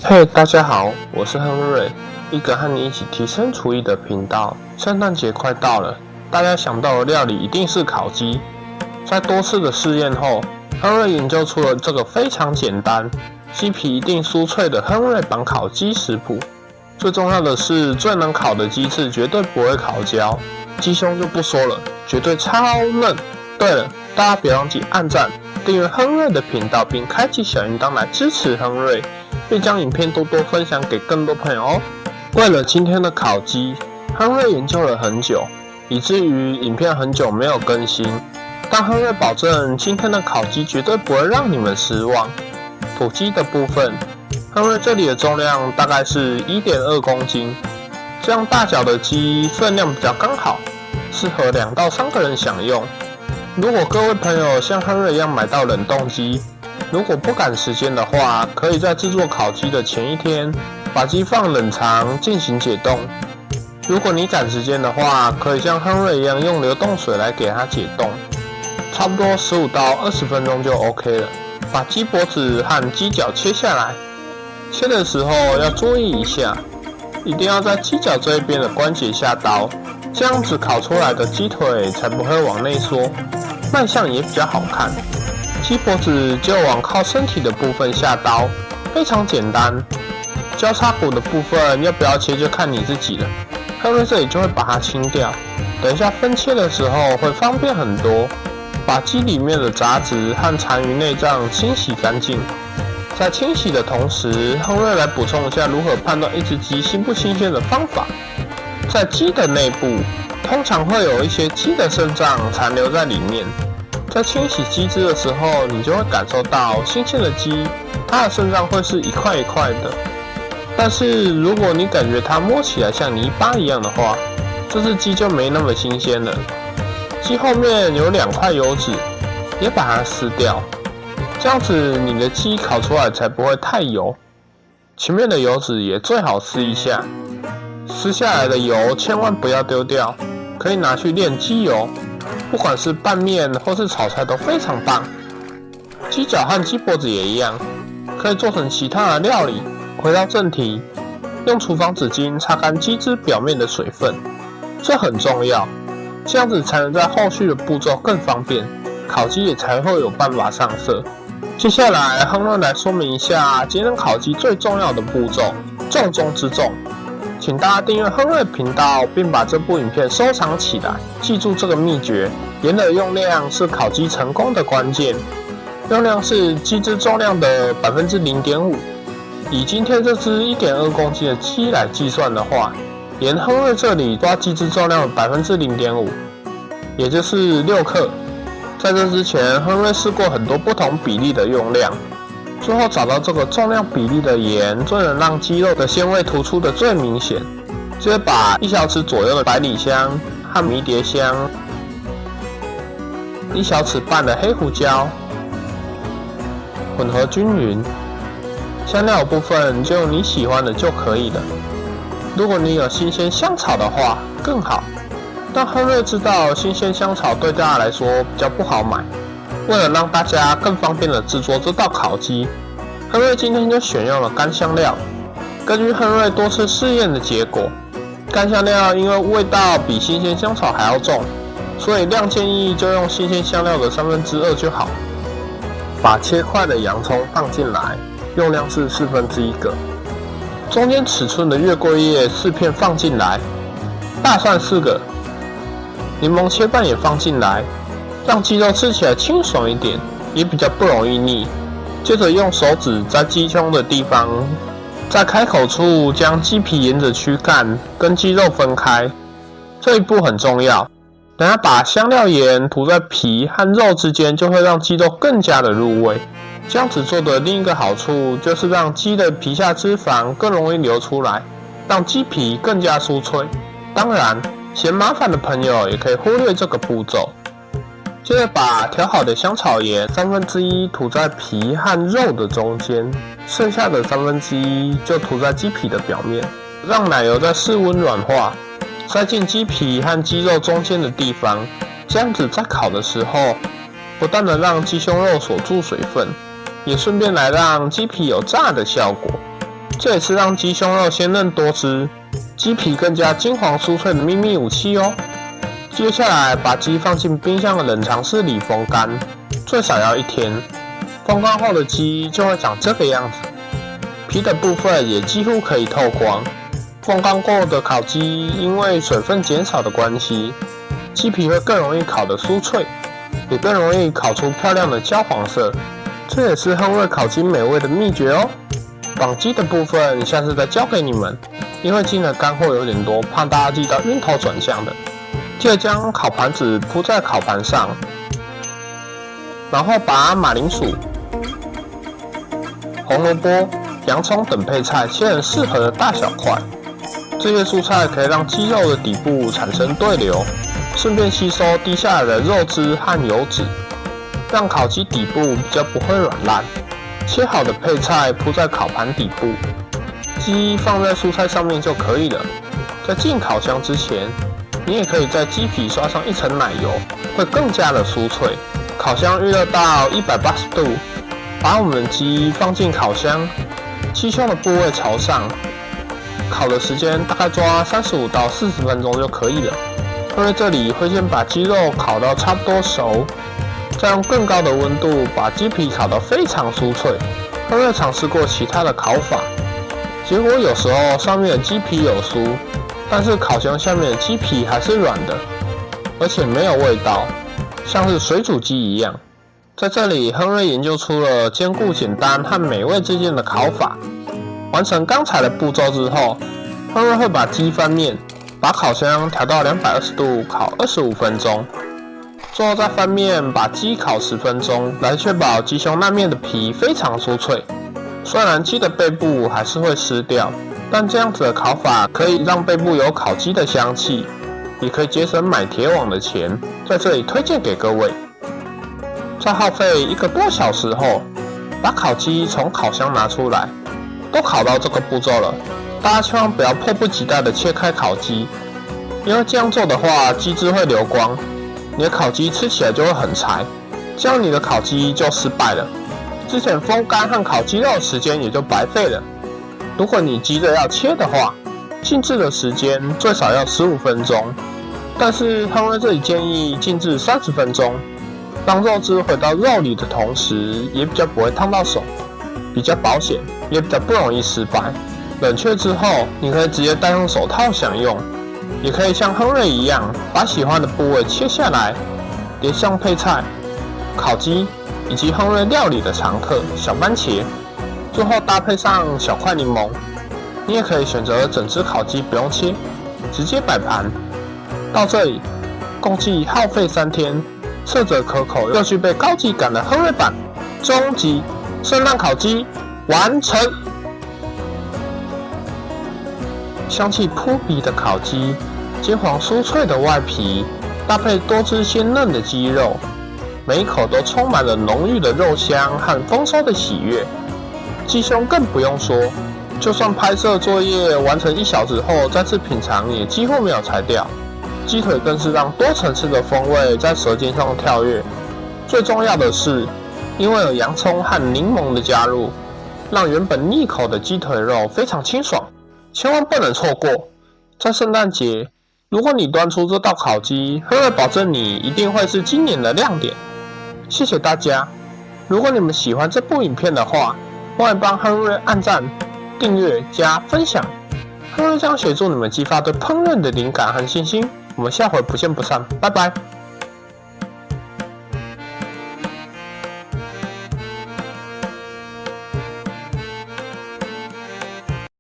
嘿，大家好，我是亨瑞，一个和你一起提升厨艺的频道。圣诞节快到了，大家想到的料理一定是烤鸡。在多次的试验后，亨瑞研究出了这个非常简单、鸡皮一定酥脆的亨瑞版烤鸡食谱。最重要的是，最能烤的鸡翅绝对不会烤焦，鸡胸就不说了，绝对超嫩。对了，大家别忘记按赞、订阅亨瑞的频道，并开启小铃铛来支持亨瑞。并将影片多多分享给更多朋友哦。为了今天的烤鸡，亨瑞研究了很久，以至于影片很久没有更新。但亨瑞保证今天的烤鸡绝对不会让你们失望。土鸡的部分，亨瑞这里的重量大概是 1.2 公斤，这样大小的鸡分量比较刚好，适合2到3个人享用。如果各位朋友像亨瑞一样买到冷冻鸡，如果不赶时间的话，可以在制作烤鸡的前一天把鸡放冷藏进行解冻。如果你赶时间的话，可以像亨瑞一样用流动水来给它解冻，差不多15到20分钟就 OK 了。把鸡脖子和鸡脚切下来，切的时候要注意一下，一定要在鸡脚这一边的关节下刀，这样子烤出来的鸡腿才不会往内缩，卖相也比较好看。鸡脖子就往靠身体的部分下刀，非常简单。交叉骨的部分要不要切就看你自己了。亨瑞这里就会把它清掉，等一下分切的时候会方便很多。把鸡里面的杂质和残余内脏清洗干净。在清洗的同时，亨瑞来补充一下如何判断一只鸡新不新鲜的方法。在鸡的内部，通常会有一些鸡的肾脏残留在里面。在清洗鸡汁的时候，你就会感受到新鲜的鸡，它的肾脏会是一块一块的。但是如果你感觉它摸起来像泥巴一样的话，这只鸡就没那么新鲜了。鸡后面有2块油脂，也把它撕掉，这样子你的鸡烤出来才不会太油。前面的油脂也最好撕一下，撕下来的油千万不要丢掉，可以拿去炼鸡油。不管是拌面或是炒菜都非常棒。鸡脚和鸡脖子也一样，可以做成其他的料理。回到正题，用厨房纸巾擦干鸡汁表面的水分，这很重要，这样子才能在后续的步骤更方便，烤鸡也才会有办法上色。接下来亨瑞来说明一下节能烤鸡最重要的步骤，重中之重。请大家订阅亨瑞频道，并把这部影片收藏起来。记住这个秘诀，盐的用量是烤鸡成功的关键。用量是鸡汁重量的 0.5%。以今天这只 1.2 公斤的鸡来计算的话，盐亨瑞这里抓鸡汁重量的 0.5%， 也就是6克。在这之前，亨瑞试过很多不同比例的用量。最后找到这个重量比例的盐，最能让鸡肉的鲜味突出的最明显。接着把1小匙左右的百里香和迷迭香，1小匙半的黑胡椒，混合均匀。香料的部分就用你喜欢的就可以了。如果你有新鲜香草的话更好，但亨瑞知道新鲜香草对大家来说比较不好买。为了让大家更方便的制作这道烤鸡，亨瑞今天就选用了干香料。根据亨瑞多次试验的结果，干香料因为味道比新鲜香草还要重，所以量建议就用新鲜香料的2/3就好。把切块的洋葱放进来，用量是1/4个。中间尺寸的月桂叶4片放进来，大蒜4个，柠檬切半也放进来，让鸡肉吃起来清爽一点，也比较不容易腻。接着用手指在鸡胸的地方，在开口处将鸡皮沿着躯干跟鸡肉分开，这一步很重要。等下把香料盐涂在皮和肉之间，就会让鸡肉更加的入味。这样子做的另一个好处就是让鸡的皮下脂肪更容易流出来，让鸡皮更加酥脆。当然，嫌麻烦的朋友也可以忽略这个步骤。接着把调好的香草盐1/3涂在皮和肉的中间，剩下的1/3就涂在鸡皮的表面，让奶油在室温软化，塞进鸡皮和鸡肉中间的地方。这样子在烤的时候，不但能让鸡胸肉锁住水分，也顺便来让鸡皮有炸的效果。这也是让鸡胸肉鲜嫩多汁、鸡皮更加金黄酥脆的秘密武器哦。接下来把鸡放进冰箱的冷藏室里风干，最少要1天。风干后的鸡就会长这个样子，皮的部分也几乎可以透光。风干过的烤鸡因为水分减少的关系，鸡皮会更容易烤得酥脆，也更容易烤出漂亮的焦黄色。这也是亨瑞烤鸡美味的秘诀哦。绑鸡的部分下次再教给你们，因为今天的干货有点多，怕大家记到晕头转向的。接着将烤盘子铺在烤盘上，然后把马铃薯、红萝卜、洋葱等配菜切成适合的大小块。这些蔬菜可以让鸡肉的底部产生对流，顺便吸收滴下来的肉汁和油脂，让烤鸡底部比较不会软烂。切好的配菜铺在烤盘底部，鸡放在蔬菜上面就可以了。在进烤箱之前，你也可以在鸡皮刷上1层奶油，会更加的酥脆。烤箱预热到180度，把我们的鸡放进烤箱，鸡胸的部位朝上。烤的时间大概抓35到40分钟就可以了。因为这里会先把鸡肉烤到差不多熟，再用更高的温度把鸡皮烤到非常酥脆。因为尝试过其他的烤法，结果有时候上面的鸡皮有酥，但是烤箱下面的鸡皮还是软的，而且没有味道，像是水煮鸡一样。在这里，亨瑞研究出了兼顾简单和美味之间的烤法。完成刚才的步骤之后，亨瑞会把鸡翻面，把烤箱调到220度烤25分钟，最后再翻面把鸡烤10分钟，来确保鸡胸那面的皮非常酥脆。虽然鸡的背部还是会湿掉，但这样子的烤法可以让背部有烤鸡的香气，也可以节省买铁网的钱，在这里推荐给各位。在耗费1个多小时后，把烤鸡从烤箱拿出来。都烤到这个步骤了，大家千万不要迫不及待的切开烤鸡，因为这样做的话，鸡汁会流光，你的烤鸡吃起来就会很柴，这样你的烤鸡就失败了，之前风干和烤鸡肉的时间也就白费了。如果你急着要切的话，静置的时间最少要15分钟，但是亨瑞这里建议静置30分钟，让肉汁回到肉里的同时，也比较不会烫到手，比较保险，也比较不容易失败。冷却之后，你可以直接戴上手套享用，也可以像亨瑞一样，把喜欢的部位切下来，连上配菜、烤鸡以及亨瑞料理的常客小番茄，最后搭配上小块柠檬。你也可以选择整只烤鸡不用切，直接摆盘。到这里，共计耗费3天，色泽可口又具备高级感的亨瑞版终极圣诞烤鸡完成。香气扑鼻的烤鸡，金黄酥脆的外皮，搭配多汁鲜嫩的鸡肉，每一口都充满了浓郁的肉香和丰收的喜悦。鸡胸更不用说，就算拍摄作业完成1小时后再次品尝，也几乎没有裁掉。鸡腿更是让多层次的风味在舌尖上跳跃。最重要的是，因为有洋葱和柠檬的加入，让原本腻口的鸡腿肉非常清爽，千万不能错过。在圣诞节，如果你端出这道烤鸡，亨瑞保证你一定会是今年的亮点。谢谢大家！如果你们喜欢这部影片的话，欢迎帮亨瑞按赞、订阅加分享。亨瑞将协助你们激发对烹饪的灵感和信心。我们下回不见不散，拜拜。